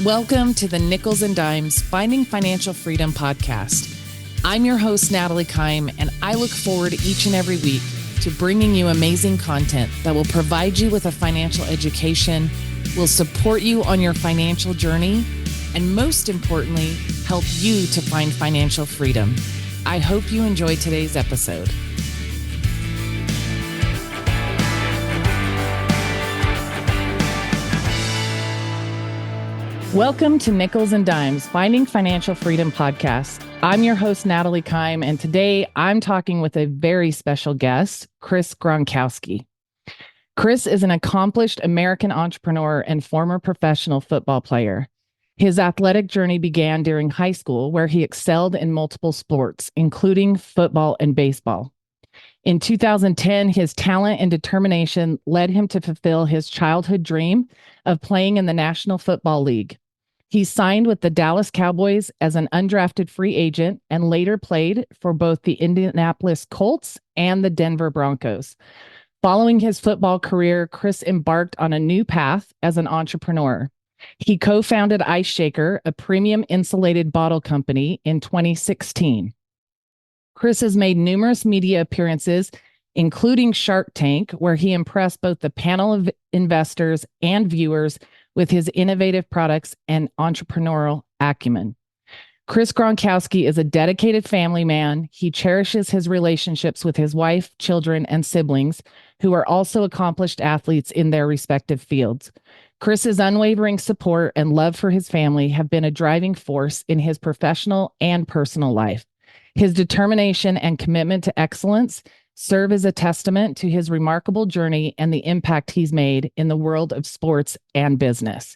Welcome to the Nickels and Dimes Finding Financial Freedom podcast. I'm your host, Natalie Kime, and I look forward each and every week to bringing you amazing content that will provide you with a financial education, will support you on your financial journey, and most importantly, help you to find financial freedom. I hope you enjoy today's episode. Welcome to Nickels and Dimes Finding Financial Freedom podcast. I'm your host, Natalie Kime, and today I'm talking with a very special guest, Chris Gronkowski. Chris is an accomplished American entrepreneur and former professional football player. His athletic journey began during high school, where he excelled in multiple sports, including football and baseball. In 2010, his talent and determination led him to fulfill his childhood dream of playing in the National Football League. He signed with the Dallas Cowboys as an undrafted free agent and later played for both the Indianapolis Colts and the Denver Broncos. Following his football career, Chris embarked on a new path as an entrepreneur. He co-founded Ice Shaker, a premium insulated bottle company, in 2016. Chris has made numerous media appearances, including Shark Tank, where he impressed both the panel of investors and viewers with his innovative products and entrepreneurial acumen. Chris Gronkowski is a dedicated family man. He cherishes his relationships with his wife, children, and siblings, who are also accomplished athletes in their respective fields. Chris's unwavering support and love for his family have been a driving force in his professional and personal life. His determination and commitment to excellence serve as a testament to his remarkable journey and the impact he's made in the world of sports and business.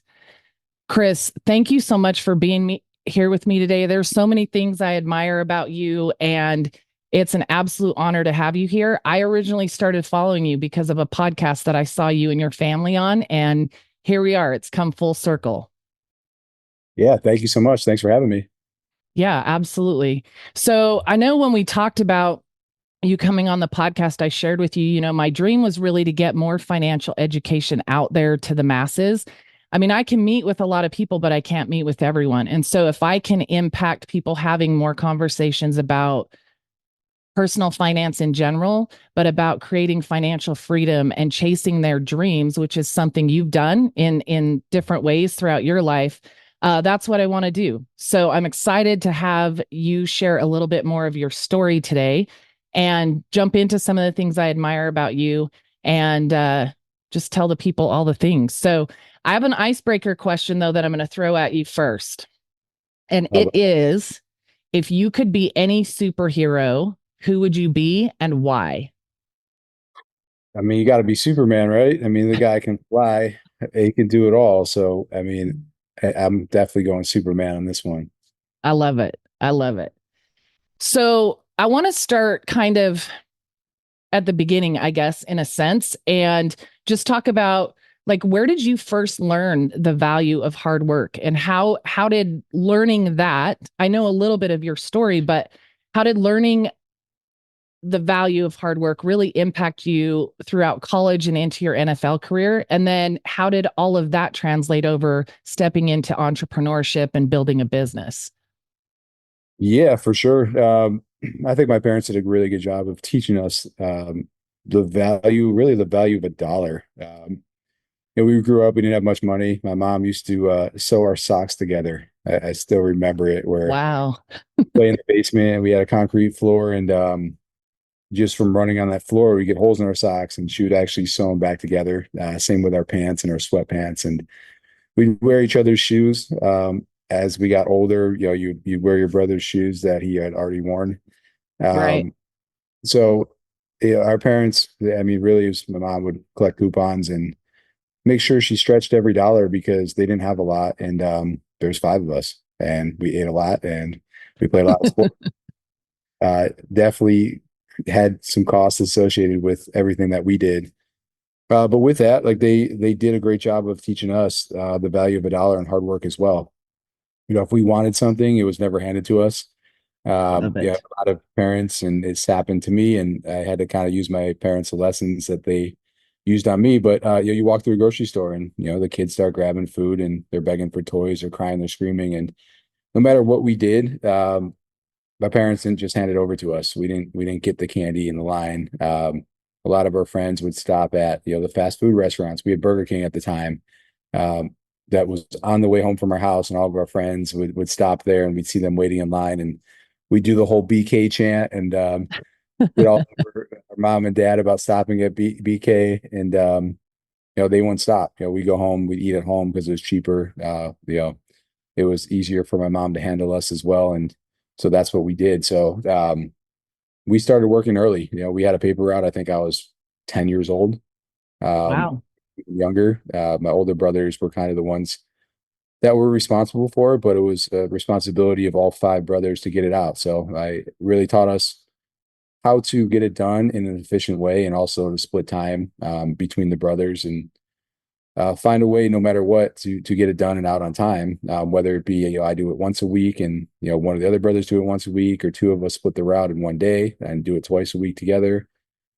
Chris, thank you so much for being here with me today. There's so many things I admire about you, and it's an absolute honor to have you here. I originally started following you because of a podcast that I saw you and your family on, and here we are. It's come full circle. Yeah, thank you so much. Thanks for having me. Yeah, absolutely. So I know when we talked about you coming on the podcast, I shared with you, my dream was really to get more financial education out there to the masses. I mean, I can meet with a lot of people, but I can't meet with everyone. And so if I can impact people having more conversations about personal finance in general, but about creating financial freedom and chasing their dreams, which is something you've done in different ways throughout your life, that's what I want to do. So I'm excited to have you share a little bit more of your story today and jump into some of the things I admire about you and just tell the people all the things. So I have an icebreaker question, though, that I'm going to throw at you first. And it is, if you could be any superhero, who would you be and why? I mean, you got to be Superman, right? I mean, the guy can fly, he can do it all. So, I mean, I'm definitely going Superman on this one. I love it. I love it. So I want to start kind of at the beginning, I guess, in a sense, and just talk about, like, where did you first learn the value of hard work, and how did learning that, I know a little bit of your story, but how did learning the value of hard work really impact you throughout college and into your NFL career? And then how did all of that translate over stepping into entrepreneurship and building a business? Yeah, for sure. I think my parents did a really good job of teaching us the value of a dollar. We grew up, we didn't have much money. My mom used to sew our socks together. I still remember it, where Wow. play in the basement, we had a concrete floor, and just from running on that floor, we get holes in our socks, and she would actually sew them back together. Same with our pants and our sweatpants, and we'd wear each other's shoes. As we got older, you'd wear your brother's shoes that he had already worn. Right. So our parents, I mean, really, my mom would collect coupons and make sure she stretched every dollar, because they didn't have a lot. And there's five of us, and we ate a lot, and we played a lot of sports. Definitely had some costs associated with everything that we did. But with that, like, they did a great job of teaching us the value of a dollar and hard work as well. If we wanted something, it was never handed to us. Love Yeah, it. a lot of parents, and it's happened to me, and I had to kind of use my parents' lessons that they used on me. But you walk through a grocery store and the kids start grabbing food and they're begging for toys, they're crying, they're screaming, and no matter what we did, my parents didn't just hand it over to us. We didn't get the candy in the line. A lot of our friends would stop at the fast food restaurants. We had Burger King at the time. Um, that was on the way home from our house, and all of our friends would stop there, and we'd see them waiting in line, and we'd do the whole BK chant, and we'd all our mom and dad about stopping at BK, and they wouldn't stop. We go home, we'd eat at home because it was cheaper. It was easier for my mom to handle us as well, and so that's what we did. So we started working early. We had a paper route. I think I was 10 years old. Um, Wow. Younger. My older brothers were kind of the ones that were responsible for it, but it was a responsibility of all five brothers to get it out. So I really taught us how to get it done in an efficient way and also to split time between the brothers and find a way, no matter what, to get it done and out on time. Whether it be I do it once a week, and one of the other brothers do it once a week, or two of us split the route in one day and do it twice a week together.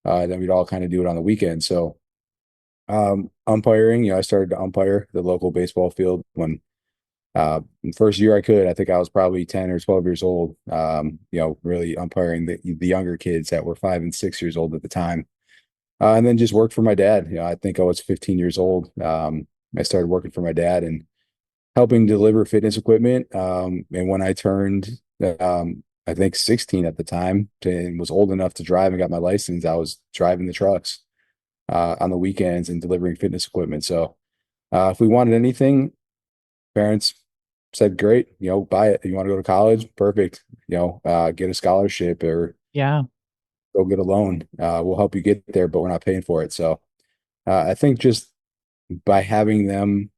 Then we'd all kind of do it on the weekend. So umpiring, I started to umpire the local baseball field when first year I could. I think I was probably 10 or 12 years old. Really umpiring the younger kids that were 5 and 6 years old at the time. And then just worked for my dad. I think I was 15 years old. I started working for my dad and helping deliver fitness equipment. And when I turned, I think 16 at the time and was old enough to drive and got my license, I was driving the trucks on the weekends and delivering fitness equipment. So if we wanted anything, parents said, great, buy it. You want to go to college? Perfect. Get a scholarship or Yeah. go get a loan. We'll help you get there, but we're not paying for it. So I think just by having them,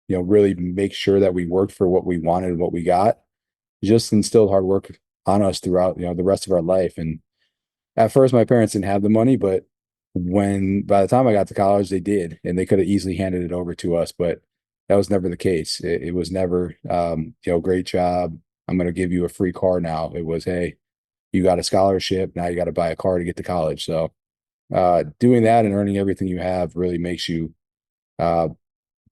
really make sure that we worked for what we wanted and what we got, just instilled hard work on us throughout, the rest of our life. And at first, my parents didn't have the money, but by the time I got to college, they did, and they could have easily handed it over to us, but that was never the case. It was never, great job. I'm going to give you a free car now. It was, hey, you got a scholarship. Now you got to buy a car to get to college. So doing that and earning everything you have really makes you uh,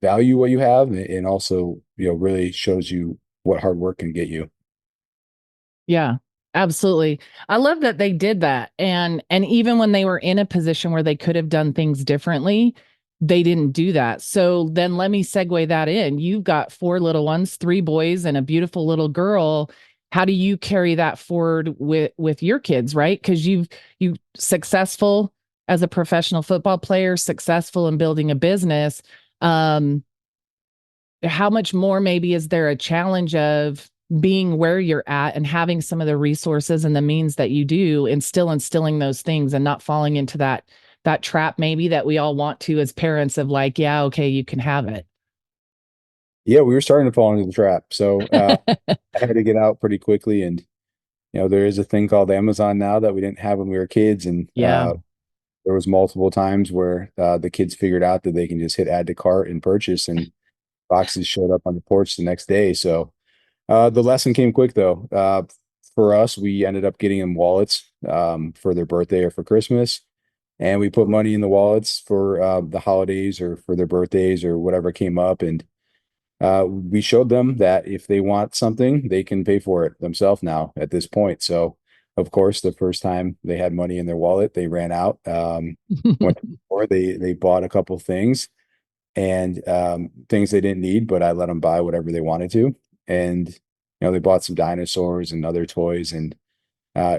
value what you have, and also, really shows you what hard work can get you. Yeah, absolutely. I love that they did that. And even when they were in a position where they could have done things differently, they didn't do that. So then let me segue that in. You've got four little ones, three boys and a beautiful little girl. How do you carry that forward with your kids, right? Because you successful as a professional football player, successful in building a business. Um, how much more maybe is there a challenge of being where you're at and having some of the resources and the means that you do, and still instilling those things and not falling into that trap maybe that we all want to as parents of like, yeah, okay, you can have it. Yeah, we were starting to fall into the trap. So I had to get out pretty quickly. And, there is a thing called Amazon now that we didn't have when we were kids. And Yeah. there was multiple times where the kids figured out that they can just hit add to cart and purchase, and boxes showed up on the porch the next day. So the lesson came quick, though. For us, we ended up getting them wallets for their birthday or for Christmas, and we put money in the wallets for the holidays or for their birthdays or whatever came up. And we showed them that if they want something, they can pay for it themselves now at this point. So, of course, the first time they had money in their wallet, they ran out. Went to the store, they bought a couple things, and things they didn't need, but I let them buy whatever they wanted to. And they bought some dinosaurs and other toys, and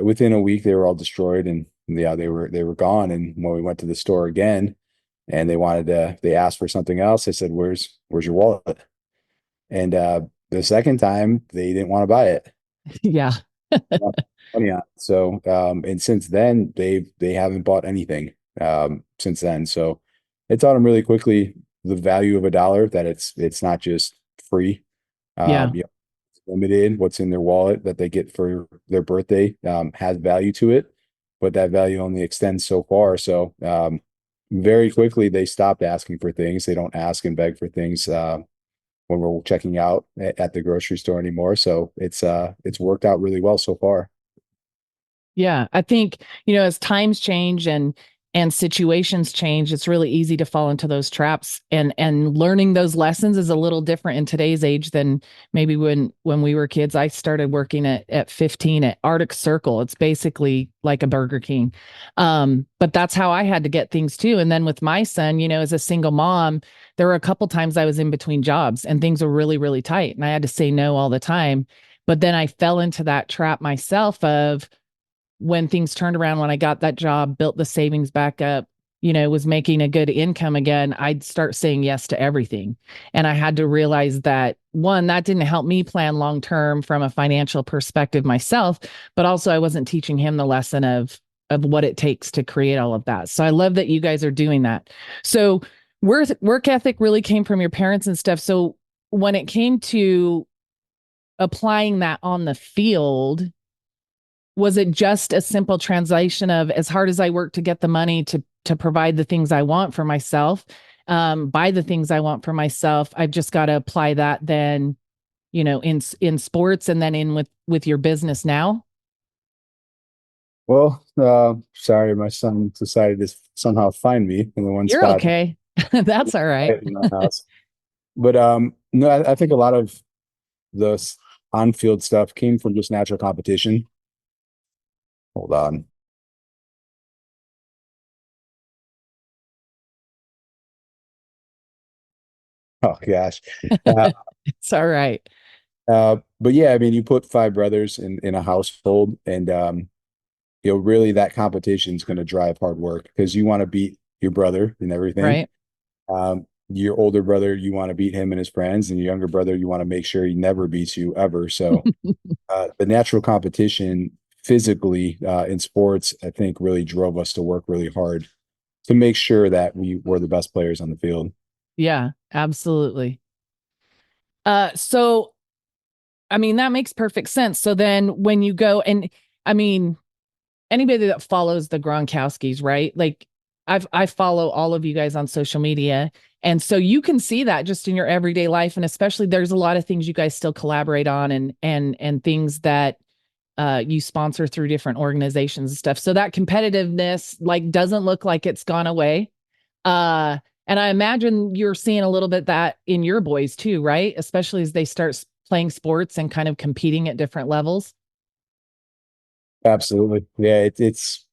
within a week they were all destroyed, and yeah, they were gone. And when we went to the store again, and they asked for something else, I said, "Where's your wallet?" And the second time they didn't want to buy it. Yeah. Money on it. So and since then they haven't bought anything since then. So it taught them really quickly the value of a dollar, that it's not just free. Yeah. It's limited. What's in their wallet that they get for their birthday has value to it, but that value only extends so far. So very quickly they stopped asking for things. They don't ask and beg for things when we're checking out at the grocery store anymore. So it's worked out really well so far. Yeah, I think, as times change and situations change, it's really easy to fall into those traps. And learning those lessons is a little different in today's age than maybe when we were kids. I started working at 15 at Arctic Circle. It's basically like a Burger King. But that's how I had to get things too. And then with my son, as a single mom, there were a couple times I was in between jobs and things were really, really tight. And I had to say no all the time. But then I fell into that trap myself of when things turned around, when I got that job, built the savings back up, was making a good income again, I'd start saying yes to everything. And I had to realize that one, that didn't help me plan long term from a financial perspective myself, but also I wasn't teaching him the lesson of what it takes to create all of that. So I love that you guys are doing that. So work ethic really came from your parents and stuff. So when it came to applying that on the field, was it just a simple translation of as hard as I work to get the money to provide the things I want for myself, buy the things I want for myself, I've just got to apply that then, in sports and then in with your business now? Well, sorry, my son decided to somehow find me in the one You're spot okay. That's all right. in my house. But no, I think a lot of the on-field stuff came from just natural competition. Hold on. Oh gosh. Uh, It's all right. but yeah, I mean, you put five brothers in a household, and really that competition is going to drive hard work because you want to beat your brother and everything. Right. Your older brother, you want to beat him and his friends, and your younger brother, you want to make sure he never beats you ever. So the natural competition physically in sports, I think, really drove us to work really hard to make sure that we were the best players on the field. Yeah, absolutely. So I mean, that makes perfect sense. So then when you go and I mean, anybody that follows the Gronkowskis, right? Like I follow all of you guys on social media. And so you can see that just in your everyday life. And especially there's a lot of things you guys still collaborate on and things that you sponsor through different organizations and stuff. So that competitiveness like doesn't look like it's gone away. Uh and I imagine you're seeing a little bit that in your boys too, right? Especially as they start playing sports and kind of competing at different levels. Absolutely. Yeah, it takes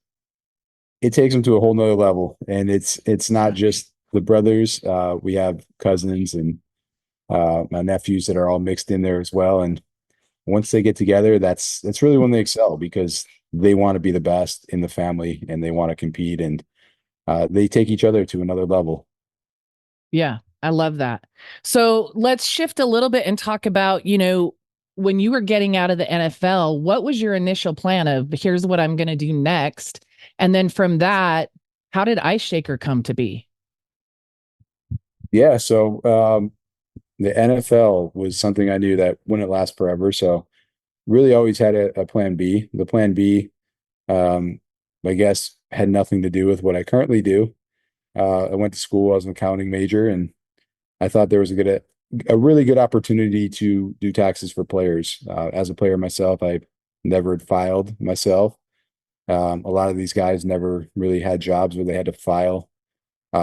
them to a whole nother level. And it's not just the brothers. We have cousins and my nephews that are all mixed in there as well. And once they get together, that's really when they excel because they want to be the best in the family and they want to compete and they take each other to another level. Yeah, I love that. So let's shift a little bit and talk about, when you were getting out of the NFL, what was your initial plan of here's what I'm going to do next? And then from that, how did Ice Shaker come to be? Yeah, so the NFL was something I knew that wouldn't last forever. So really always had a plan B. The plan B, um, I guess, had nothing to do with what I currently do. I went to school, I was an accounting major, and I thought there was a really good opportunity to do taxes for players. As a player myself, I never had filed myself. A lot of these guys never really had jobs where they had to file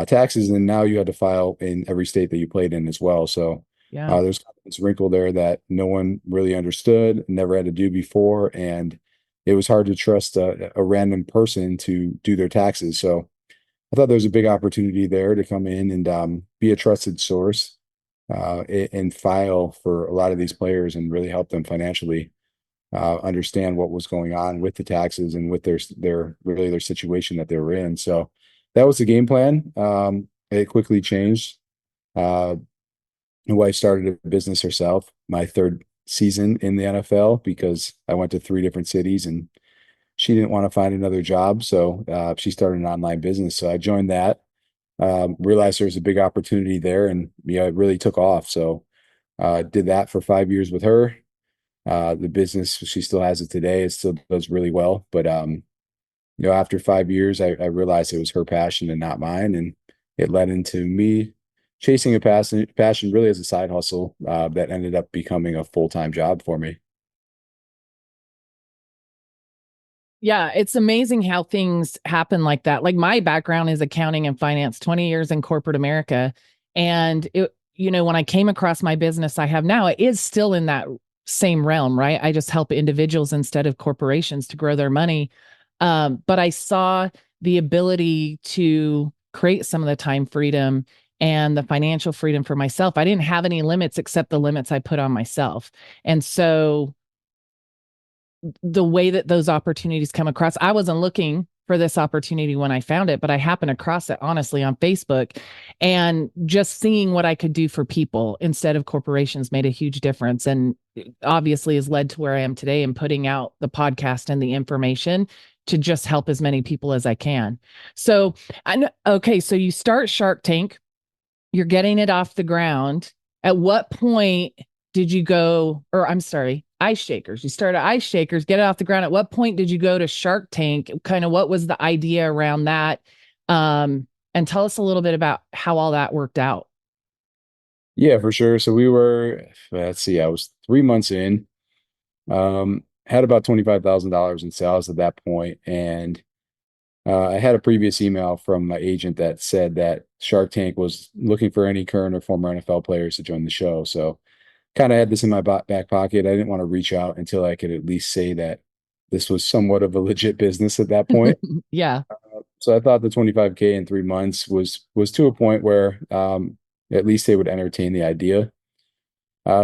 taxes, and now you had to file in every state that you played in as well. So Yeah. there's this wrinkle there that no one really understood, never had to do before, and it was hard to trust a random person to do their taxes. So I thought there was a big opportunity there to come in and be a trusted source and file for a lot of these players and really help them financially understand what was going on with the taxes and with their situation that they were in. So that was the game plan. It quickly changed. Uh, my wife started a business herself, my third season in the NFL, because I went to three different cities and she didn't want to find another job. So she started an online business. So I joined that, realized there was a big opportunity there and it really took off. So did that for 5 years with her. The business, she still has it today. It still does really well. But after 5 years, I realized it was her passion and not mine. And it led into me chasing a passion really as a side hustle that ended up becoming a full-time job for me. Yeah, it's amazing how things happen like that. Like my background is accounting and finance, 20 years in corporate America. And when I came across my business I have now, it is still in that same realm, right? I just help individuals instead of corporations to grow their money. But I saw the ability to create some of the time freedom and the financial freedom for myself. I didn't have any limits except the limits I put on myself. And so the way that those opportunities come across, I wasn't looking for this opportunity when I found it, but I happened across it honestly on Facebook, and just seeing what I could do for people instead of corporations made a huge difference. And obviously has led to where I am today and putting out the podcast and the information to just help as many people as I can. So I know, okay, so you start Shark Tank, you're getting it off the ground. At what point did you go, or I'm sorry, Ice Shakers? You started Ice Shakers, get it off the ground. At what point did you go to Shark Tank? Kind of what was the idea around that? And tell us a little bit about how all that worked out. Yeah, for sure. So we were, let's see, I was 3 months in, had about $25,000 in sales at that point, and I had a previous email from my agent that said that Shark Tank was looking for any current or former NFL players to join the show. So kind of had this in my back pocket. I didn't want to reach out until I could at least say that this was somewhat of a legit business at that point. Yeah, So I thought the 25K in 3 months was to a point where at least they would entertain the idea.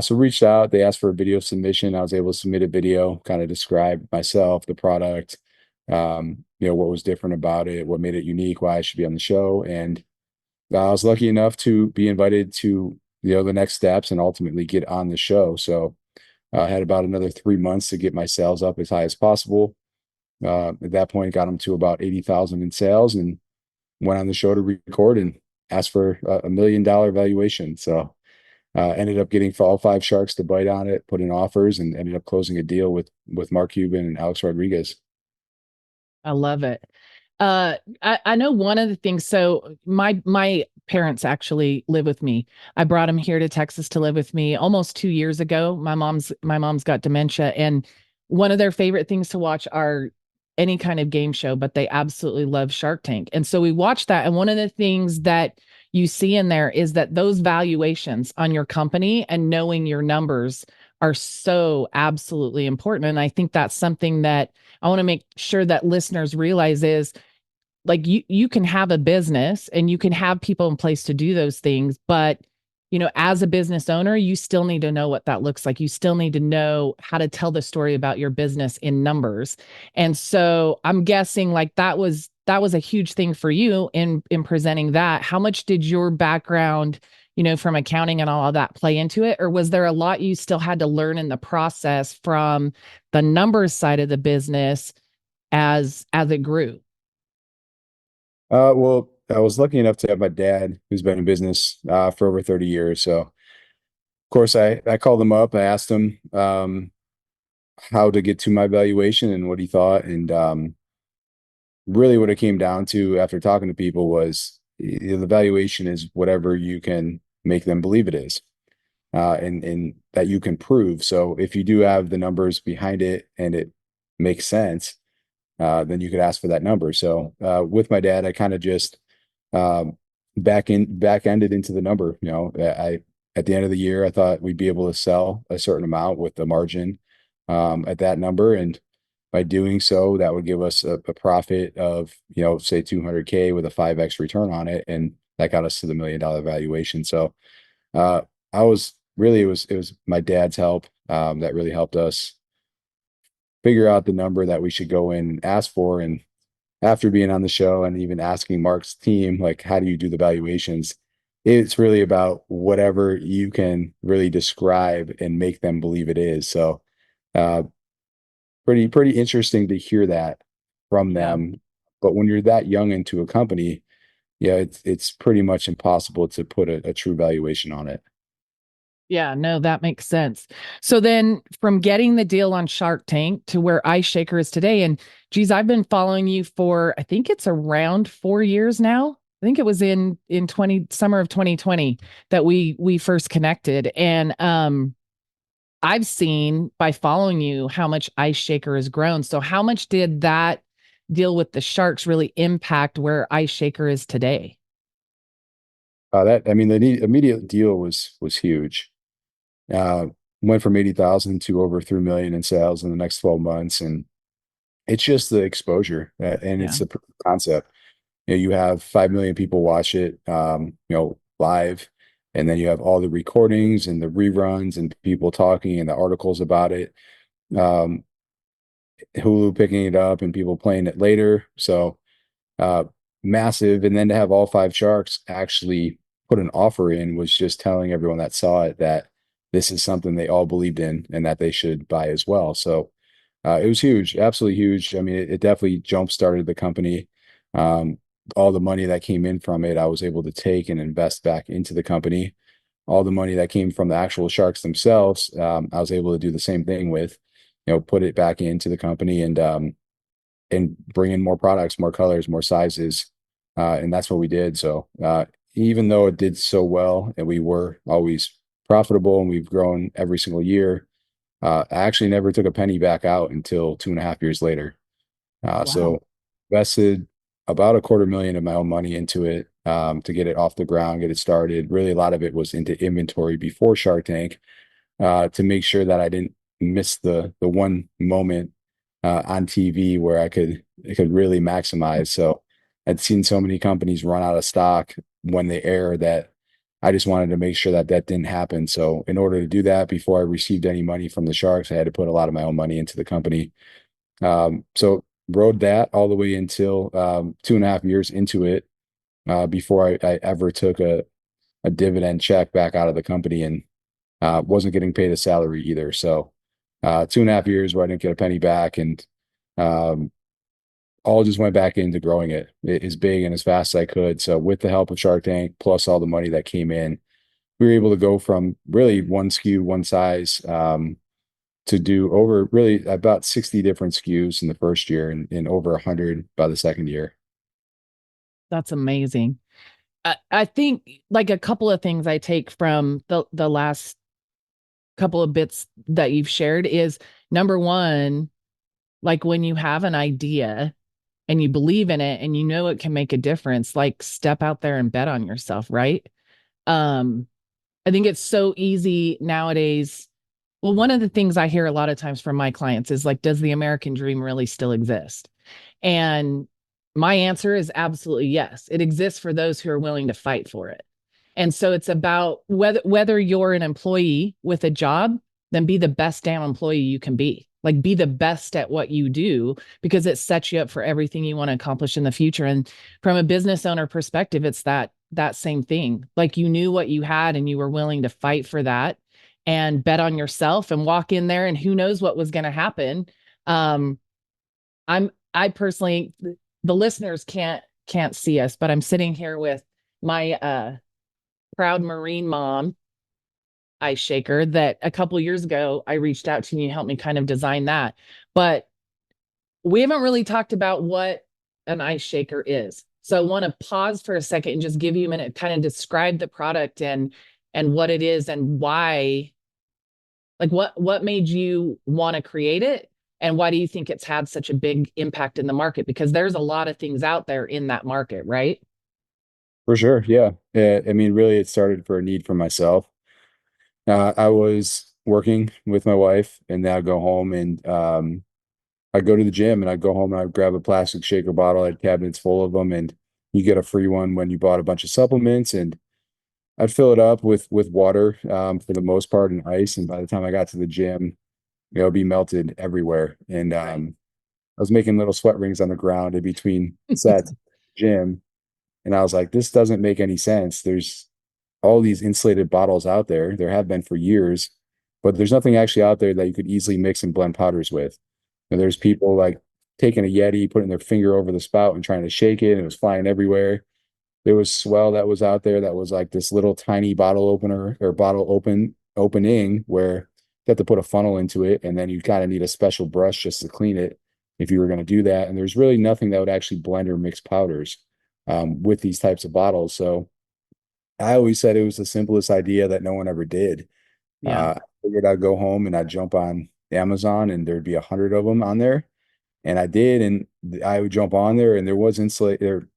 So reached out, they asked for a video submission. I was able to submit a video, kind of describe myself, the product, what was different about it, what made it unique, why I should be on the show. And I was lucky enough to be invited to, the next steps and ultimately get on the show. So I had about another 3 months to get my sales up as high as possible. At that point, got them to about 80,000 in sales and went on the show to record and asked for $1 million valuation. So ended up getting all five sharks to bite on it, put in offers, and ended up closing a deal with Mark Cuban and Alex Rodriguez. I love it. I know one of the things. So my parents actually live with me. I brought them here to Texas to live with me almost 2 years ago. My mom's got dementia, and one of their favorite things to watch are any kind of game show, but they absolutely love Shark Tank. And so we watched that. And one of the things that you see in there is that those valuations on your company and knowing your numbers are so absolutely important. And I think that's something that I want to make sure that listeners realize is like you can have a business and you can have people in place to do those things, but as a business owner, you still need to know what that looks like. You still need to know how to tell the story about your business in numbers. And so I'm guessing like that was a huge thing for you in presenting that. How much did your background, from accounting and all of that play into it? Or was there a lot you still had to learn in the process from the numbers side of the business as it grew? Well, I was lucky enough to have my dad, who's been in business for over 30 years. So, of course, I called him up. I asked him how to get to my valuation and what he thought. And really, what it came down to after talking to people was the valuation is whatever you can make them believe it is, and that you can prove. So, if you do have the numbers behind it and it makes sense, then you could ask for that number. So with my dad, I kind of just um, back ended into the number. I at the end of the year, I thought we'd be able to sell a certain amount with the margin at that number, and by doing so, that would give us a profit of say 200K with a 5x return on it, and that got us to the $1 million valuation. So uh, I was really it was my dad's help that really helped us figure out the number that we should go in and ask for. And after being on the show and even asking Mark's team, like, how do you do the valuations? It's really about whatever you can really describe and make them believe it is. So, uh, pretty interesting to hear that from Yeah. them. But when you're that young into a company, yeah, it's pretty much impossible to put a true valuation on it. Yeah, no, that makes sense. So then from getting the deal on Shark Tank to where Ice Shaker is today, and geez, I've been following you for I think it's around 4 years now. I think it was in 20 summer of 2020 that we first connected. And I've seen by following you how much Ice Shaker has grown. So how much did that deal with the sharks really impact where Ice Shaker is today? That I mean, the immediate deal was huge. Uh, Went from 80,000 to over 3 million in sales in the next 12 months, and it's just the exposure and Yeah. it's the concept. You have 5 million people watch it, live, and then you have all the recordings and the reruns and people talking and the articles about it. Um, Hulu picking it up and people playing it later. So uh, massive. And then to have all five sharks actually put an offer in was just telling everyone that saw it that this is something they all believed in and that they should buy as well. So it was huge, absolutely huge. I mean, it definitely jump started the company. Um, all the money that came in from it, I was able to take and invest back into the company. All the money that came from the actual sharks themselves, I was able to do the same thing with, put it back into the company and bring in more products, more colors, more sizes. And that's what we did. So even though it did so well and we were always profitable and we've grown every single year, I actually never took a penny back out until 2.5 years later. Wow. So invested about a quarter million of my own money into it to get it off the ground, get it started. Really, a lot of it was into inventory before Shark Tank to make sure that I didn't miss the one moment on TV where I could really maximize. So I'd seen so many companies run out of stock when they air that I just wanted to make sure that that didn't happen. So in order to do that, before I received any money from the Sharks, I had to put a lot of my own money into the company. So rode that all the way until 2.5 years into it before I ever took a dividend check back out of the company and wasn't getting paid a salary either. So 2.5 years where I didn't get a penny back and um, all just went back into growing it as big and as fast as I could. So with the help of Shark Tank, plus all the money that came in, we were able to go from really one SKU, one size, to do over really about 60 different SKUs in the first year and over 100 by the second year. That's amazing. I think like a couple of things I take from the last couple of bits that you've shared is number one, like when you have an idea and you believe in it and you know it can make a difference, like step out there and bet on yourself, right? Um, I think it's so easy nowadays. Well, one of the things I hear a lot of times from my clients is like, does the American dream really still exist? And my answer is absolutely yes. It exists for those who are willing to fight for it. And so it's about whether you're an employee with a job, then be the best damn employee you can be. Like be the best at what you do because it sets you up for everything you want to accomplish in the future. And from a business owner perspective, it's that same thing. Like you knew what you had and you were willing to fight for that and bet on yourself and walk in there and who knows what was going to happen. Um, I personally, the listeners can't see us, but I'm sitting here with my proud Marine mom, Ice Shaker, that a couple years ago I reached out to and you helped me kind of design that. But we haven't really talked about what an ice shaker is. So I want to pause for a second and just give you a minute, kind of describe the product and what it is and why, like what made you want to create it and why do you think it's had such a big impact in the market? Because there's a lot of things out there in that market, right? For sure. Yeah. I mean, really, it started for a need for myself. I was working with my wife and then I'd go home and I'd go to the gym and I'd go home and I'd grab a plastic shaker bottle. I had cabinets full of them and you get a free one when you bought a bunch of supplements and I'd fill it up with water for the most part and ice. And by the time I got to the gym, it'd be melted everywhere. And Right. I was making little sweat rings on the ground in between sets, gym. And I was like, this doesn't make any sense. There's all these insulated bottles out there. There have been for years, but there's nothing actually out there that you could easily mix and blend powders with. And there's people like taking a Yeti, putting their finger over the spout and trying to shake it, and it was flying everywhere. There was swell that was out there that was like this little tiny bottle opener or opening where you have to put a funnel into it, and then you kind of need a special brush just to clean it if you were going to do that. And there's really nothing that would actually blend or mix powders with these types of bottles. So I always said it was the simplest idea that no one ever did. Yeah. I figured I'd go home and I'd jump on Amazon and there'd be 100 of them on there. And I did, and I would jump on there and there was insulated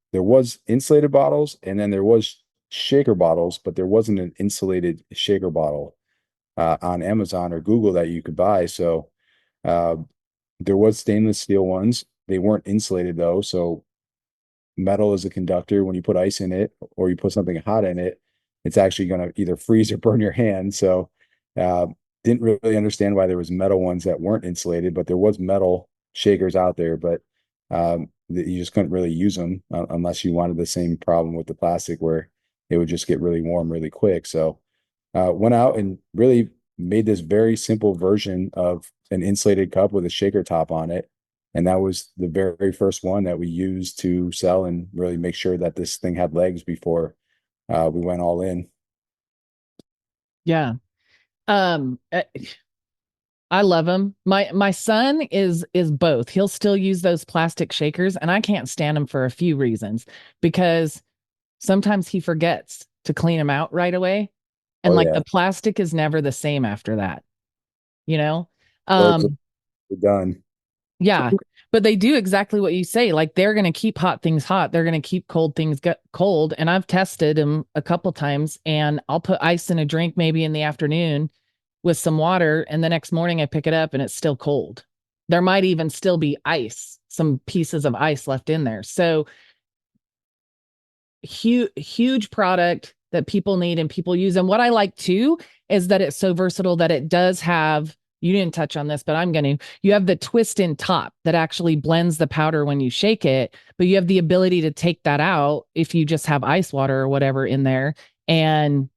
bottles and then there was shaker bottles, but there wasn't an insulated shaker bottle on Amazon or Google that you could buy. So uh, there was stainless steel ones. They weren't insulated though, so metal is a conductor. When you put ice in it or you put something hot in it, it's actually going to either freeze or burn your hand. So, uh, didn't really understand why there was metal ones that weren't insulated, but there was metal shakers out there, but you just couldn't really use them unless you wanted the same problem with the plastic where it would just get really warm really quick. So, went out and really made this very simple version of an insulated cup with a shaker top on it. And that was the very first one that we used to sell and really make sure that this thing had legs before we went all in. Yeah. Um, uh, I love them. My son is both. He'll still use those plastic shakers, and I can't stand them for a few reasons because sometimes he forgets to clean them out right away, and Oh like yeah, the plastic is never the same after that, you know? those Um, are done. yeah, but they do exactly what you say. Like they're going to keep hot things hot. They're going to keep cold things get cold. And I've tested them a couple times and I'll put ice in a drink maybe in the afternoon with some water. And the next morning I pick it up and it's still cold. There might even still be ice, some pieces of ice left in there. So huge product that people need and people use. And what I like too is that it's so versatile that it does have, you didn't touch on this, but I'm going to, you have the twist in top that actually blends the powder when you shake it, but you have the ability to take that out if you just have ice water or whatever in there and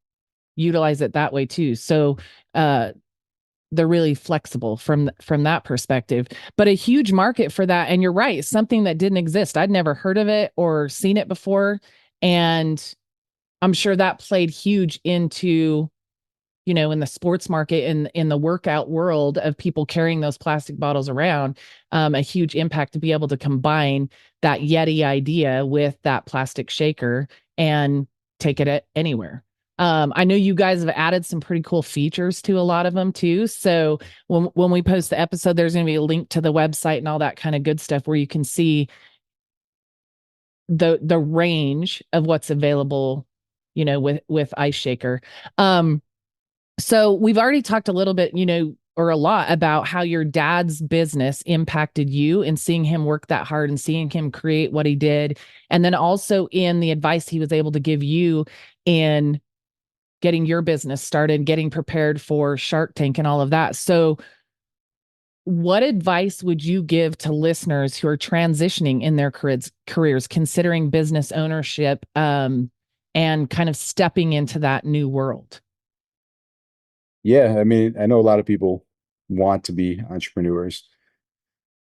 utilize it that way too. So, they're really flexible from that perspective, but a huge market for that. And you're right, something that didn't exist. I'd never heard of it or seen it before, and I'm sure that played huge into, in the sports market and in the workout world of people carrying those plastic bottles around, a huge impact to be able to combine that Yeti idea with that plastic shaker and take it anywhere. I know you guys have added some pretty cool features to a lot of them too. So when we post the episode, there's going to be a link to the website and all that kind of good stuff where you can see the range of what's available, with Ice Shaker. So we've already talked a little bit, or a lot about how your dad's business impacted you and seeing him work that hard and seeing him create what he did. And then also in the advice he was able to give you in getting your business started, getting prepared for Shark Tank and all of that. So what advice would you give to listeners who are transitioning in their careers, considering business ownership, and kind of stepping into that new world? Yeah, I mean, I know a lot of people want to be entrepreneurs.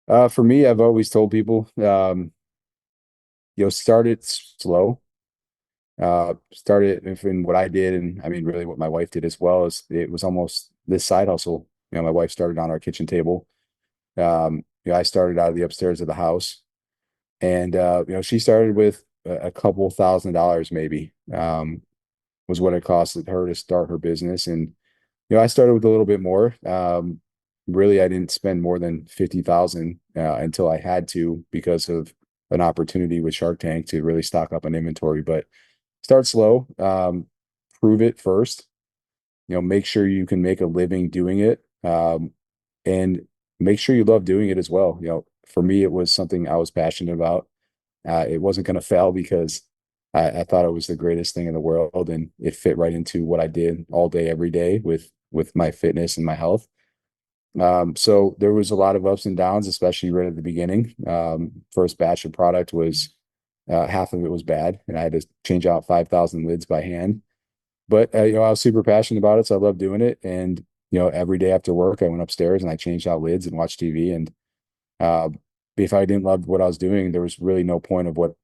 For me, I've always told people, start it slow. Start it in what I did, and I mean, really, what my wife did as well is it was almost this side hustle. My wife started on our kitchen table. I started out of the upstairs of the house, and she started with a couple $1,000s maybe. Was what it costed her to start her business, and I started with a little bit more. Really, I didn't spend more than 50,000 until I had to because of an opportunity with Shark Tank to really stock up on inventory. But start slow, prove it first. Make sure you can make a living doing it, and make sure you love doing it as well. For me, it was something I was passionate about. It wasn't going to fail because I thought it was the greatest thing in the world, and it fit right into what I did all day, every day with my fitness and my health. So there was a lot of ups and downs, especially right at the beginning. First batch of product was half of it was bad, and I had to change out 5,000 lids by hand. But I was super passionate about it, so I loved doing it. And every day after work, I went upstairs and I changed out lids and watched TV. And uh, if I didn't love what I was doing, there was really no point of what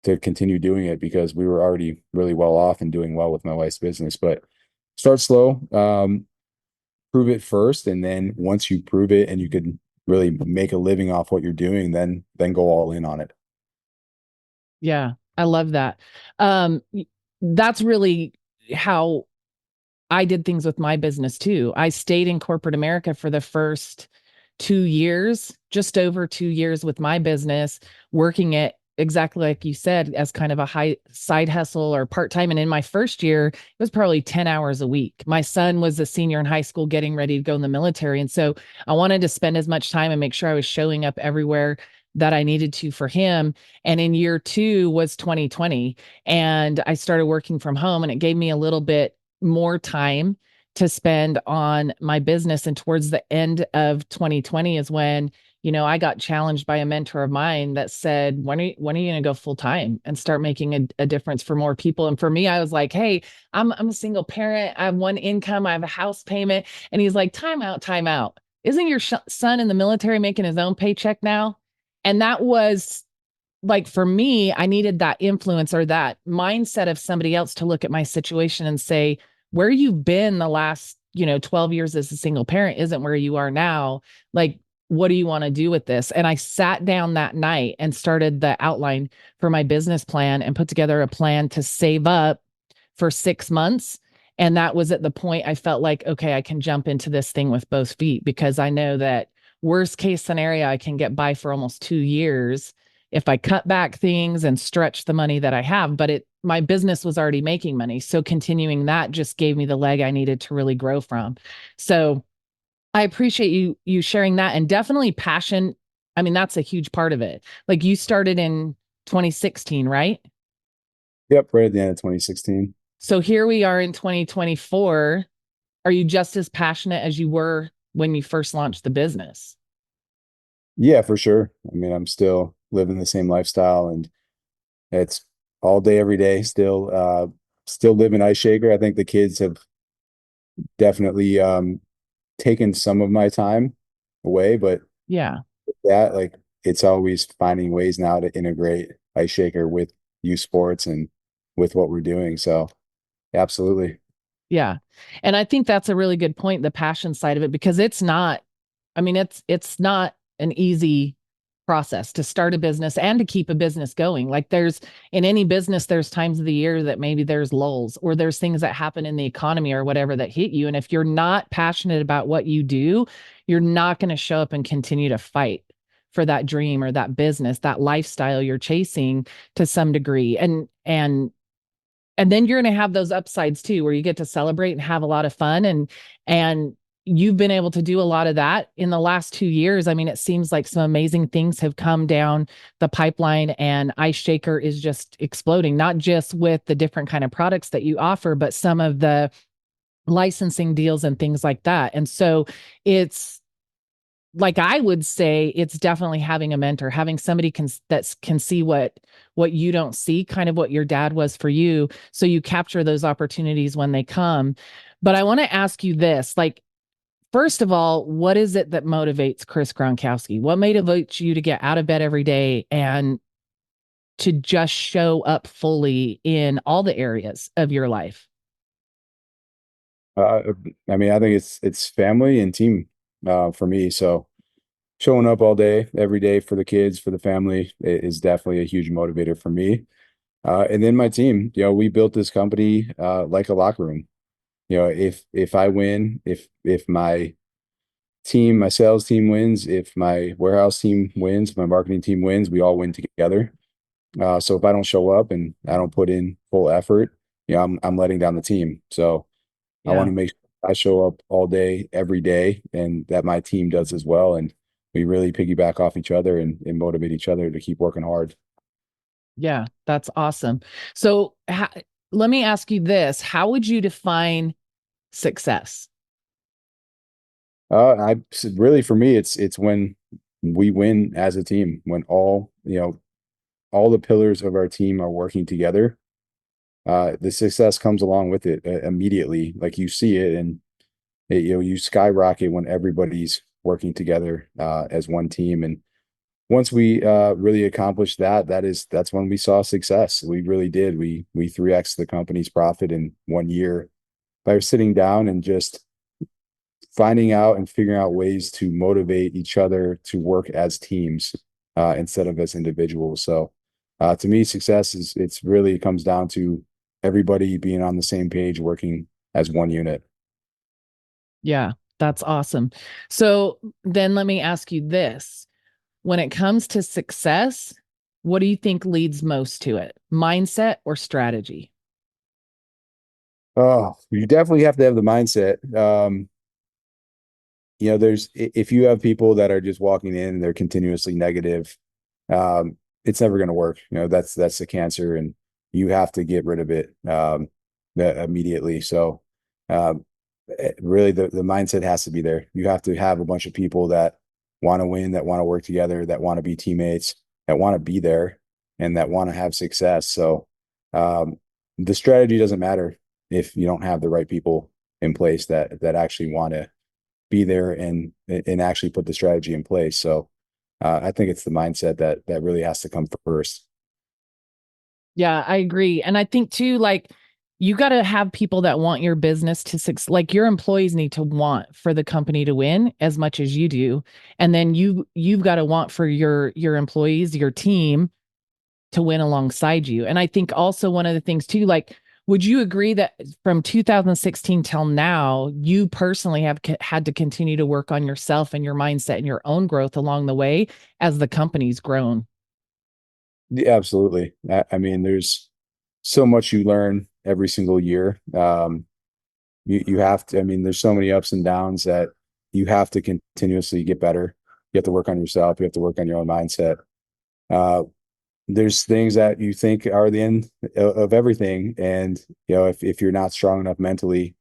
to continue doing it because we were already really well off and doing well with my wife's business. But start slow, prove it first, and then once you prove it and you could really make a living off what you're doing, then go all in on it. Yeah, I love that. That's really how I did things with my business too. I stayed in corporate America for the first 2 years, just over 2 years with my business, working it exactly like you said, as kind of a high side hustle or part time. And in my first year, it was probably 10 hours a week. My son was a senior in high school getting ready to go in the military. And so I wanted to spend as much time and make sure I was showing up everywhere that I needed to for him. And in year two was 2020. And I started working from home, and it gave me a little bit more time to spend on my business. And towards the end of 2020 is when, I got challenged by a mentor of mine that said, when are you going to go full time and start making a difference for more people? And for me, I was like, hey, I'm a single parent. I have one income. I have a house payment. And he's like, time out, time out. Isn't your son in the military making his own paycheck now? And that was like, for me, I needed that influence or that mindset of somebody else to look at my situation and say, where you've been the last, 12 years as a single parent isn't where you are now. Like, what do you want to do with this? And I sat down that night and started the outline for my business plan and put together a plan to save up for 6 months. And that was at the point I felt like, okay, I can jump into this thing with both feet, because I know that worst case scenario, I can get by for almost 2 years if I cut back things and stretch the money that I have. But my business was already making money. So continuing that just gave me the leg I needed to really grow from. So I appreciate you sharing that, and definitely passion. I mean, that's a huge part of it. Like, you started in 2016, right? Yep, right at the end of 2016. So here we are in 2024. Are you just as passionate as you were when you first launched the business? Yeah, for sure. I mean, I'm still living the same lifestyle, and it's all day, every day. Still living ice shaker. I think the kids have definitely taken some of my time away, but Yeah. that, like, it's always finding ways now to integrate ice shaker with youth sports and with what we're doing. So absolutely. Yeah. And I think that's a really good point, the passion side of it, because it's not an easy process to start a business and to keep a business going. Like, in any business, there's times of the year that maybe there's lulls or there's things that happen in the economy or whatever that hit you. And if you're not passionate about what you do, you're not going to show up and continue to fight for that dream or that business, that lifestyle you're chasing to some degree. And then you're going to have those upsides too, where you get to celebrate and have a lot of fun. And you've been able to do a lot of that in the last 2 years. I mean, it seems like some amazing things have come down the pipeline, and Ice Shaker is just exploding, not just with the different kind of products that you offer, but some of the licensing deals and things like that. And so it's, like, I would say it's definitely having a mentor, having somebody can see what you don't see, kind of what your dad was for you, so you capture those opportunities when they come. But I want to ask you this, like, first of all, what is it that motivates Chris Gronkowski? What motivates you to get out of bed every day and to just show up fully in all the areas of your life? Uh, I mean, I think it's family and team for me. So showing up all day, every day for the kids, for the family is definitely a huge motivator for me. And then my team, we built this company like a locker room. If I win, if my sales team wins, if my warehouse team wins, my marketing team wins, we all win together. So if I don't show up and I don't put in full effort, I'm letting down the team. So I want Yeah. to make sure I show up all day, every day, and that my team does as well. And we really piggyback off each other and motivate each other to keep working hard. Yeah, that's awesome. So let me ask you this. How would you define success? I really, for me, it's when we win as a team, when all the pillars of our team are working together. The success comes along with it immediately. Like, you see it, and you skyrocket when everybody's working together as one team. And once we really accomplished that's when we saw success. We really did. We 3x the company's profit in 1 year by sitting down and just finding out and figuring out ways to motivate each other to work as teams instead of as individuals. So to me, success it's really comes down to everybody being on the same page, working as one unit. Yeah, that's awesome. So then let me ask you this. When it comes to success, what do you think leads most to it? Mindset or strategy? Oh, you definitely have to have the mindset. If you have people that are just walking in and they're continuously negative, it's never going to work. That's the cancer, and you have to get rid of it immediately. So, um, really, the mindset has to be there. You have to have a bunch of people that want to win, that want to work together, that want to be teammates, that want to be there, and that want to have success. So, um, the strategy doesn't matter if you don't have the right people in place that actually want to be there and actually put the strategy in place. So I think it's the mindset that really has to come first. Yeah, I agree. And I think too, like, you got to have people that want your business to succeed. Like, your employees need to want for the company to win as much as you do. And then you've got to want for your employees, your team to win alongside you. And I think also one of the things too, like, would you agree that from 2016 till now, you personally have had to continue to work on yourself and your mindset and your own growth along the way as the company's grown? Yeah, absolutely. I mean, there's so much you learn every single year. You have to, I mean, there's so many ups and downs that you have to continuously get better. You have to work on yourself. You have to work on your own mindset. Uh, there's things that you think are the end of everything. And, if you're not strong enough mentally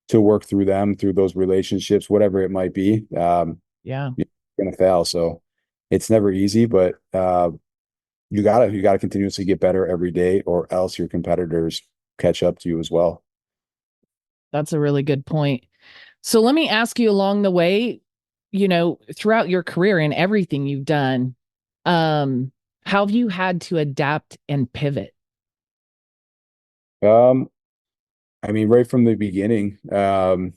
to work through them, through those relationships, whatever it might be, Yeah. you're going to fail. So it's never easy, but you gotta continuously get better every day, or else your competitors catch up to you as well. That's a really good point. So let me ask you along the way, throughout your career and everything you've done, um, how have you had to adapt and pivot? Um, I mean, right from the beginning, for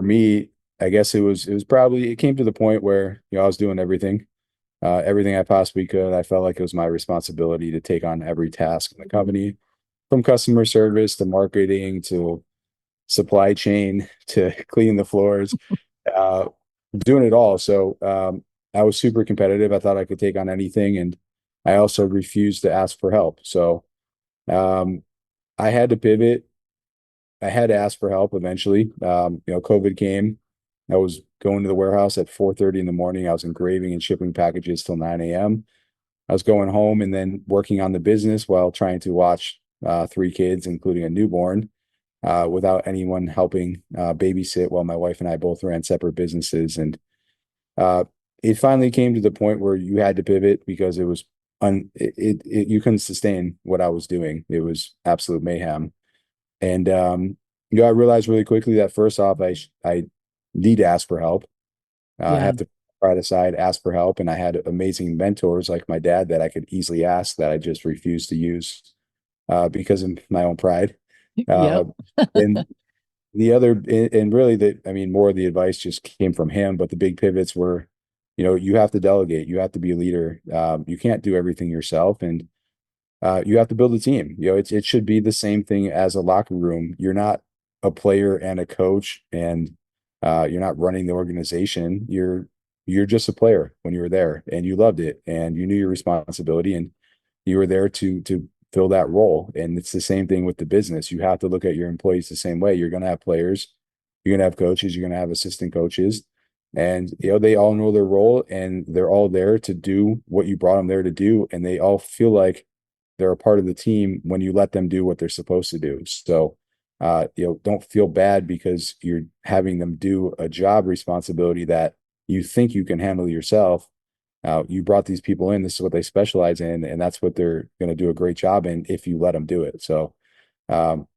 me, I guess it came to the point where, I was doing everything I possibly could. I felt like it was my responsibility to take on every task in the company, from customer service to marketing to supply chain to cleaning the floors, uh, doing it all. So I was super competitive. I thought I could take on anything, and I also refused to ask for help. So um, I had to pivot. I had to ask for help eventually. COVID came. I was going to the warehouse at 4:30 in the morning. I was engraving and shipping packages till 9 a.m. I was going home and then working on the business while trying to watch three kids, including a newborn, without anyone helping babysit, while my wife and I both ran separate businesses. And uh, it finally came to the point where you had to pivot because you couldn't sustain what I was doing. It was absolute mayhem. And I realized really quickly that first off, I need to ask for help. I Yeah. have to pride aside, ask for help. And I had amazing mentors like my dad that I could easily ask, that I just refused to use because of my own pride. Uh, Yep. and and really, I mean, more of the advice just came from him, but the big pivots were, you have to delegate, you have to be a leader. You can't do everything yourself, and you have to build a team. It should be the same thing as a locker room. You're not a player and a coach, and you're not running the organization. You're just a player when you were there, and you loved it, and you knew your responsibility, and you were there to fill that role. And it's the same thing with the business. You have to look at your employees the same way. You're going to have players, you're going to have coaches, you're going to have assistant coaches, and they all know their role, and they're all there to do what you brought them there to do, and they all feel like they're a part of the team when you let them do what they're supposed to do. So, don't feel bad because you're having them do a job responsibility that you think you can handle yourself. You brought these people in. This is what they specialize in, and that's what they're going to do a great job in if you let them do it. So, um,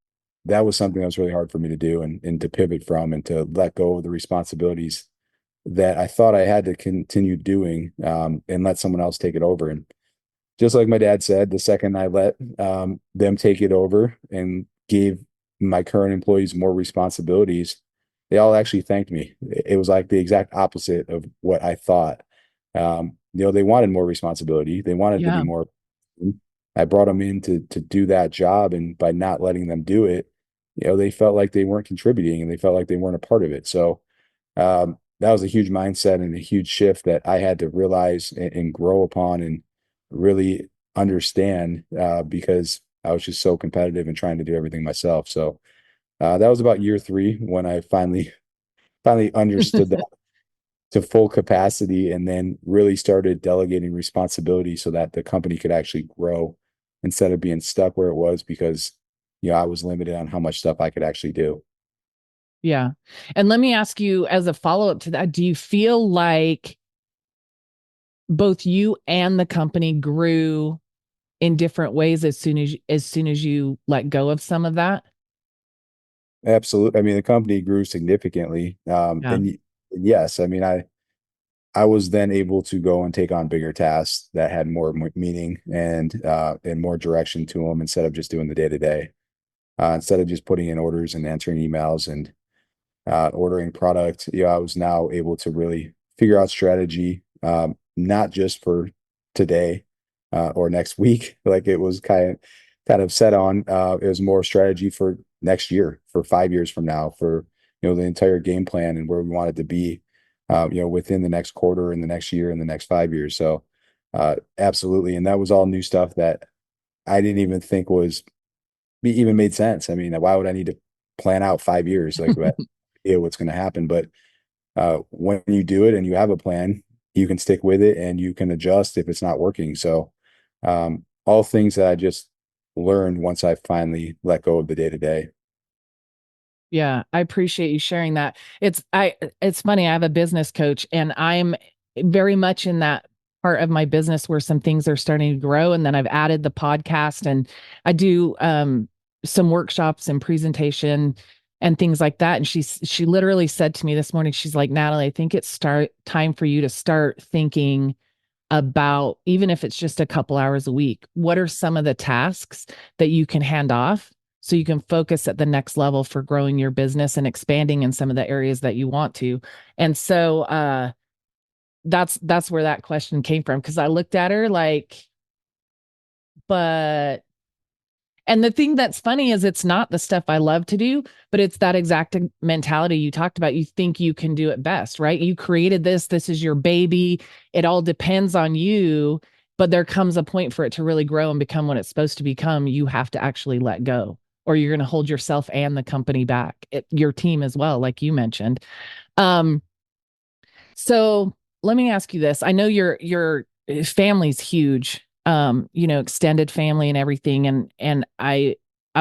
that was something that was really hard for me to do, and to pivot from, and to let go of the responsibilities that I thought I had to continue doing, and let someone else take it over. And just like my dad said, the second I let them take it over and gave my current employees more responsibilities, they all actually thanked me. It was like the exact opposite of what I thought. They wanted more responsibility. They wanted to be Yeah. more. I brought them in to do that job, and by not letting them do it, they felt like they weren't contributing and they felt like they weren't a part of it. So that was a huge mindset and a huge shift that I had to realize and grow upon and really understand because I was just so competitive and trying to do everything myself. So that was about year three when I finally understood that to full capacity and then really started delegating responsibility so that the company could actually grow instead of being stuck where it was because I was limited on how much stuff I could actually do. Yeah. And let me ask you as a follow-up to that, do you feel like both you and the company grew in different ways as soon as you let go of some of that? Absolutely. I mean, the company grew significantly. Yeah. Yes, I mean, I was then able to go and take on bigger tasks that had more meaning and more direction to them instead of just doing the day to day. Instead of just putting in orders and answering emails and ordering product, I was now able to really figure out strategy, not just for today or next week, like it was kind of set on. It was more strategy for next year, for 5 years from now, for the entire game plan and where we wanted to be, within the next quarter and the next year and the next 5 years. So, absolutely, and that was all new stuff that I didn't even think even made sense. I mean, why would I need to plan out 5 years? Like, what's going to happen? But when you do it and you have a plan, you can stick with it and you can adjust if it's not working. So, all things that I just learned once I finally let go of the day to day. Yeah, I appreciate you sharing that. It's funny, I have a business coach and I'm very much in that part of my business where some things are starting to grow, and then I've added the podcast, and I do some workshops and presentation and things like that. And she literally said to me this morning, she's like, "Natalie, I think it's start time for you to start thinking about, even if it's just a couple hours a week, what are some of the tasks that you can hand off so you can focus at the next level for growing your business and expanding in some of the areas that you want to." And so that's where that question came from, because I looked at her like, but and the thing that's funny is it's not the stuff I love to do, but it's that exact mentality you talked about. You think you can do it best, right? You created this. This is your baby. It all depends on you. But there comes a point for it to really grow and become what it's supposed to become. You have to actually let go, or you're going to hold yourself and the company back, your team as well, like you mentioned. Um, so let me ask you this. I know your family's huge, extended family and everything. And I've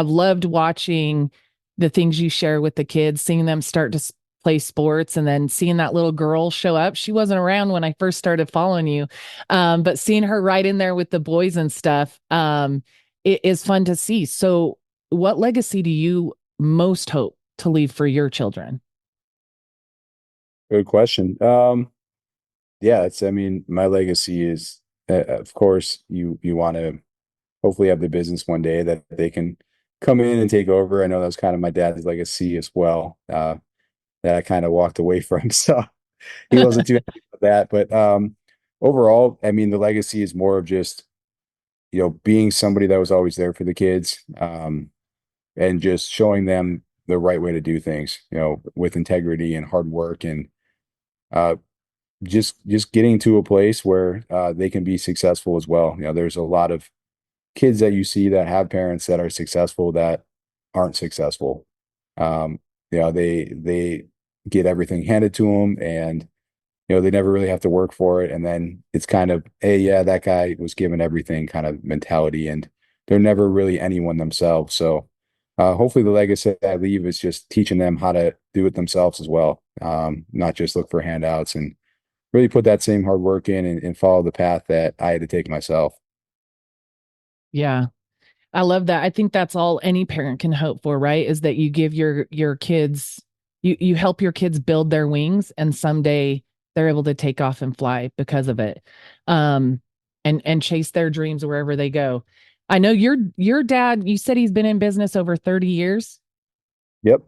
loved watching the things you share with the kids, seeing them start to play sports, and then seeing that little girl show up. She wasn't around when I first started following you. But seeing her right in there with the boys and stuff, it is fun to see. So what legacy do you most hope to leave for your children? Good question. Yeah, I mean, my legacy is, of course, you want to hopefully have the business one day that they can come in and take over. I know that was kind of my dad's legacy as well, that I kind of walked away from. So he wasn't too happy with that. But overall, I mean, the legacy is more of just, being somebody that was always there for the kids, and just showing them the right way to do things, with integrity and hard work and uh, just getting to a place where they can be successful as well. There's a lot of kids that you see that have parents that are successful that aren't successful. Um, they get everything handed to them, and they never really have to work for it. And then it's kind of, hey, yeah, that guy was given everything kind of mentality, and they're never really anyone themselves. So hopefully the legacy I leave is just teaching them how to do it themselves as well, not just look for handouts and really put that same hard work in and follow the path that I had to take myself. Yeah. I love that. I think that's all any parent can hope for, right? Is that you give your kids, you help your kids build their wings, and someday they're able to take off and fly because of it. Um and chase their dreams wherever they go. I know your dad, you said he's been in business over 30 years Yep.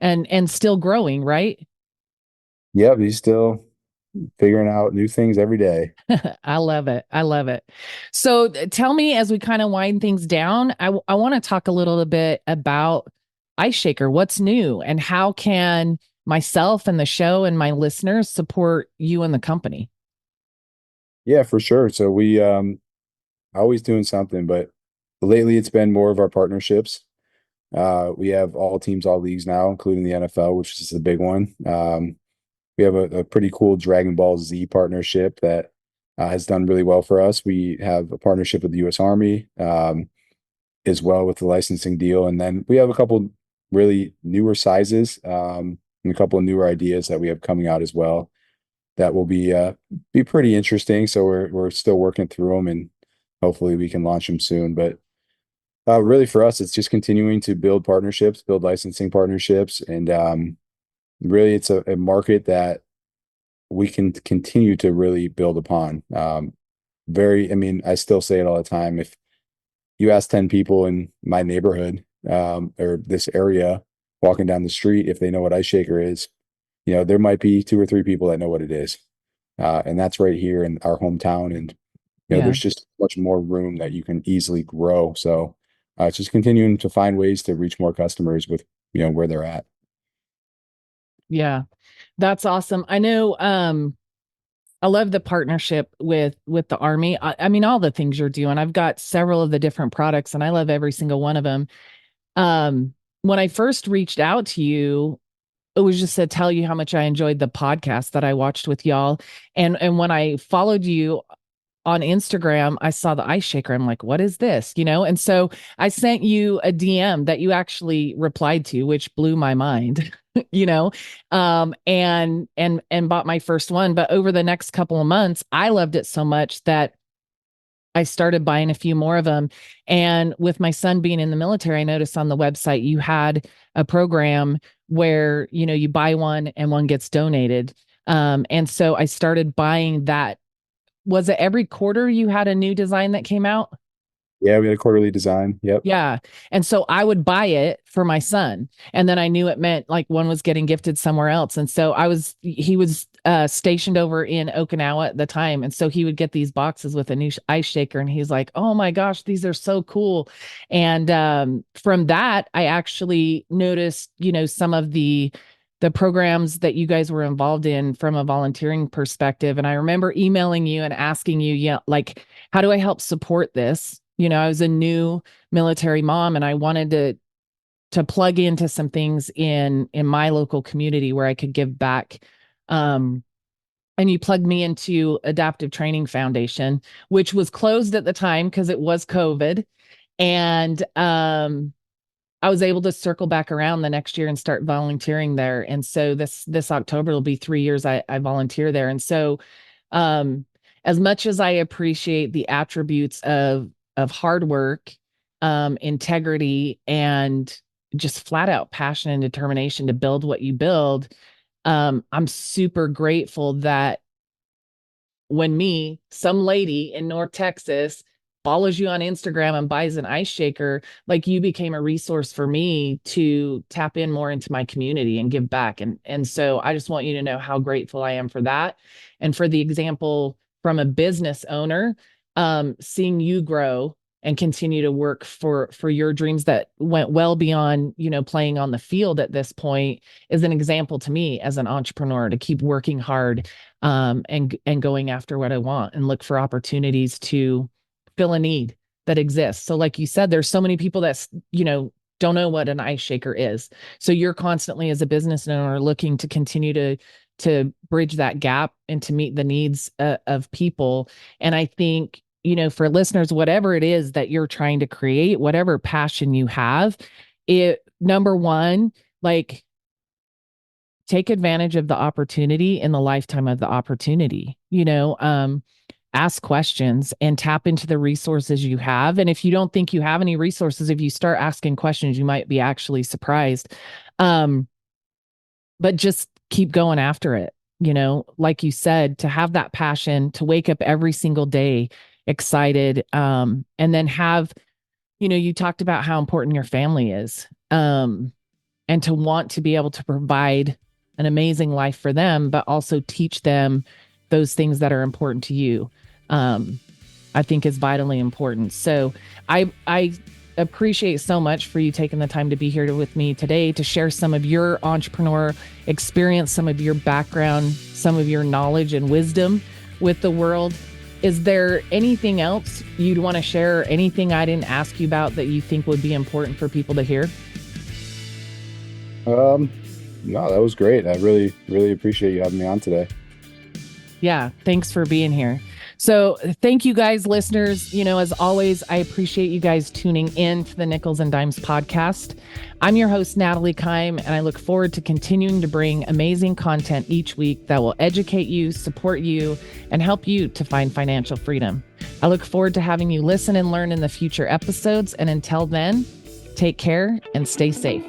and still growing, right? Yep. He's still figuring out new things every day. I love it. I love it. So tell me, as we kind of wind things down, I want to talk a little bit about Ice Shaker? What's new? And how can myself and the show and my listeners support you and the company? Yeah, for sure. So we always doing something, but lately it's been more of our partnerships. We have all teams, all leagues now, including the NFL, which is the big one. We have a pretty cool Dragon Ball Z partnership that has done really well for us. We have a partnership with the U.S. Army as well with the licensing deal, and then we have a couple really newer sizes and a couple of newer ideas that we have coming out as well that will be pretty interesting. So we're still working through them, and hopefully we can launch them soon. But really for us, it's just continuing to build partnerships, build licensing partnerships, and really it's a market that we can continue to really build upon. I mean, I still say it all the time. If you ask 10 people in my neighborhood or this area walking down the street if they know what Ice Shaker is, there might be two or three people that know what it is. And that's right here in our hometown. And, Yeah. there's just much more room that you can easily grow. So it's just continuing to find ways to reach more customers with, where they're at. Yeah. That's awesome. I know I love the partnership with the Army. I mean, all the things you're doing. I've got several of the different products and I love every single one of them. When I first reached out to you, it was just to tell you how much I enjoyed the podcast that I watched with y'all. And when I followed you on Instagram, I saw the Ice Shaker. I'm like, what is this? And so I sent you a DM that you actually replied to, which blew my mind, and bought my first one. But over the next couple of months, I loved it so much that I started buying a few more of them. And with my son being in the military, I noticed on the website you had a program where, you buy one and one gets donated. And so I started buying that. Was it every quarter you had a new design that came out? Yeah, we had a quarterly design. Yep. Yeah. And so I would buy it for my son. And then I knew it meant like one was getting gifted somewhere else. And so he was stationed over in Okinawa at the time. And so he would get these boxes with a new ice shaker. And he's like, oh my gosh, these are so cool. And from that, I actually noticed, some of the programs that you guys were involved in from a volunteering perspective. And I remember emailing you and asking you, yeah, like, how do I help support this? I was a new military mom and I wanted to plug into some things in my local community where I could give back. And you plugged me into Adaptive Training Foundation, which was closed at the time because it was COVID. And I was able to circle back around the next year and start volunteering there. And so this October will be 3 years I volunteer there. And so as much as I appreciate the attributes of hard work, integrity, and just flat out passion and determination to build what you build, I'm super grateful that when some lady in North Texas follows you on Instagram and buys an ice shaker, like you became a resource for me to tap in more into my community and give back. And so I just want you to know how grateful I am for that. And for the example from a business owner, seeing you grow and continue to work for your dreams that went well beyond, playing on the field at this point is an example to me as an entrepreneur to keep working hard, and going after what I want and look for opportunities to fill a need that exists. So like you said, there's so many people that, don't know what an ice shaker is. So you're constantly as a business owner looking to continue to bridge that gap and to meet the needs of people. And I think, for listeners, whatever it is that you're trying to create, whatever passion you have, number one, like take advantage of the opportunity in the lifetime of the opportunity, ask questions and tap into the resources you have. And if you don't think you have any resources, if you start asking questions, you might be actually surprised. But just keep going after it. Like you said, to have that passion, to wake up every single day excited, and then have, you talked about how important your family is, and to want to be able to provide an amazing life for them, but also teach them those things that are important to you. I think is vitally important. So I appreciate so much for you taking the time to be here with me today to share some of your entrepreneur experience, some of your background, some of your knowledge and wisdom with the world. Is there anything else you'd want to share, or anything I didn't ask you about that you think would be important for people to hear? No, that was great. I really, really appreciate you having me on today. Yeah, thanks for being here. So thank you guys, listeners. As always, I appreciate you guys tuning in to the Nickels and Dimes podcast. I'm your host, Natalie Kime, and I look forward to continuing to bring amazing content each week that will educate you, support you, and help you to find financial freedom. I look forward to having you listen and learn in the future episodes. And until then, take care and stay safe.